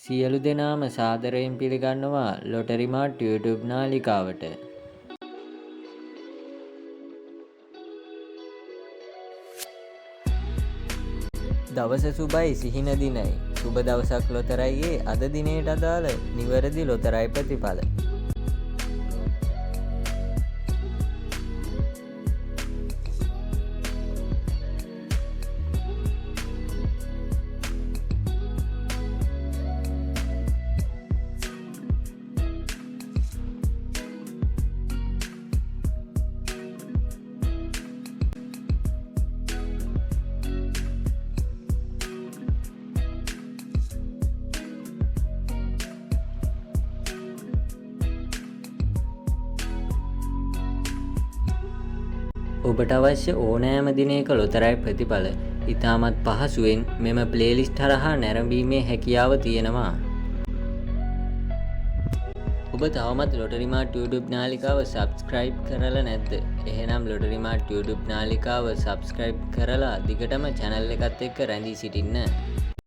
සියලු දෙනාම සාදරයෙන් පිළිගන්නවා ලොටරි මාට් YouTube නාලිකාවට. දවස සුබයි සිහින දිනයි. සුබ දවසක් ලොතරැයියේ අද දිනයට අදාළ නිවැරදි ලොතරැයි ප්‍රතිඵල. ඔබට අවශ්‍ය ඕනෑම දිනයක ලොතරැයි ප්‍රතිඵල ඉතාමත් පහසුවෙන් මෙම ප්ලේලිස්ට් හරහා නැරඹීමේ හැකියාව තියෙනවා. ඔබ තවමත් ලොටරි මාට් YouTube නාලිකාව සබ්ස්ක්‍රයිබ් කරලා නැද්ද? එහෙනම් ලොටරි මාට් YouTube නාලිකාව සබ්ස්ක්‍රයිබ් කරලා දිගටම channel එකත් එක්ක රැඳී සිටින්න.